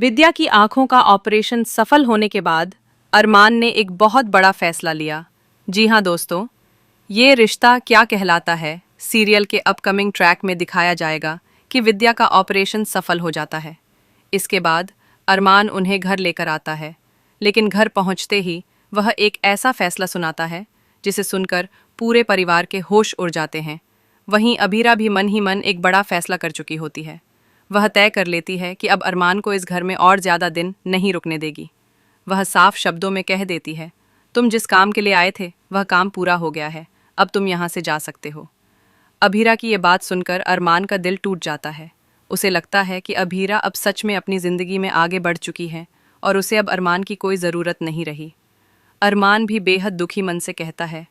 विद्या की आंखों का ऑपरेशन सफल होने के बाद अरमान ने एक बहुत बड़ा फैसला लिया। जी हाँ दोस्तों, ये रिश्ता क्या कहलाता है सीरियल के अपकमिंग ट्रैक में दिखाया जाएगा कि विद्या का ऑपरेशन सफल हो जाता है। इसके बाद अरमान उन्हें घर लेकर आता है, लेकिन घर पहुंचते ही वह एक ऐसा फैसला सुनाता है जिसे सुनकर पूरे परिवार के होश उड़ जाते हैं। वहीं अभीरा भी मन ही मन एक बड़ा फैसला कर चुकी होती है। वह तय कर लेती है कि अब अरमान को इस घर में और ज़्यादा दिन नहीं रुकने देगी। वह साफ शब्दों में कह देती है, तुम जिस काम के लिए आए थे वह काम पूरा हो गया है, अब तुम यहाँ से जा सकते हो। अभीरा की ये बात सुनकर अरमान का दिल टूट जाता है। उसे लगता है कि अभीरा अब सच में अपनी ज़िंदगी में आगे बढ़ चुकी है और उसे अब अरमान की कोई ज़रूरत नहीं रही। अरमान भी बेहद दुखी मन से कहता है,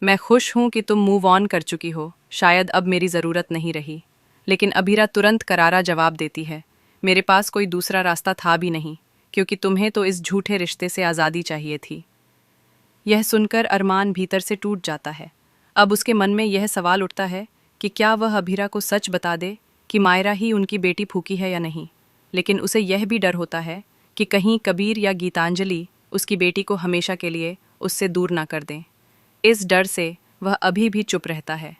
मैं खुश हूँ कि तुम मूव ऑन कर चुकी हो, शायद अब मेरी ज़रूरत नहीं रही। लेकिन अभीरा तुरंत करारा जवाब देती है, मेरे पास कोई दूसरा रास्ता था भी नहीं, क्योंकि तुम्हें तो इस झूठे रिश्ते से आज़ादी चाहिए थी। यह सुनकर अरमान भीतर से टूट जाता है। अब उसके मन में यह सवाल उठता है कि क्या वह अभीरा को सच बता दे कि मायरा ही उनकी बेटी फूकी है या नहीं। लेकिन उसे यह भी डर होता है कि कहीं कबीर या गीतांजलि उसकी बेटी को हमेशा के लिए उससे दूर ना कर दें। इस डर से वह अभी भी चुप रहता है।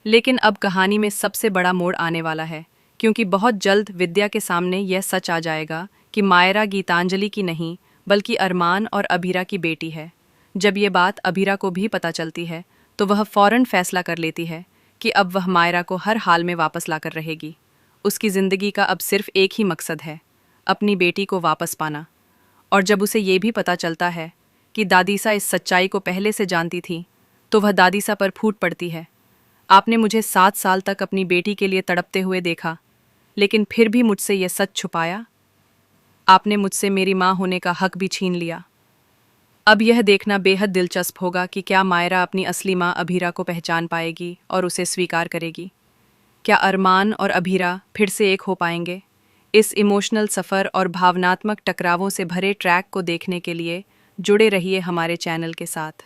लेकिन अब कहानी में सबसे बड़ा मोड़ आने वाला है, क्योंकि बहुत जल्द विद्या के सामने यह सच आ जाएगा कि मायरा गीतांजलि की नहीं बल्कि अरमान और अभीरा की बेटी है। जब ये बात अभीरा को भी पता चलती है तो वह फौरन फैसला कर लेती है कि अब वह मायरा को हर हाल में वापस लाकर रहेगी। उसकी ज़िंदगी का अब सिर्फ एक ही मकसद है, अपनी बेटी को वापस पाना। और जब उसे ये भी पता चलता है कि दादीसा इस सच्चाई को पहले से जानती थी, तो वह दादीसा पर फूट पड़ती है। आपने मुझे 7 साल तक अपनी बेटी के लिए तड़पते हुए देखा, लेकिन फिर भी मुझसे यह सच छुपाया। आपने मुझसे मेरी माँ होने का हक भी छीन लिया। अब यह देखना बेहद दिलचस्प होगा कि क्या मायरा अपनी असली माँ अभीरा को पहचान पाएगी और उसे स्वीकार करेगी। क्या अरमान और अभीरा फिर से एक हो पाएंगे? इस इमोशनल सफ़र और भावनात्मक टकरावों से भरे ट्रैक को देखने के लिए जुड़े रहिए हमारे चैनल के साथ।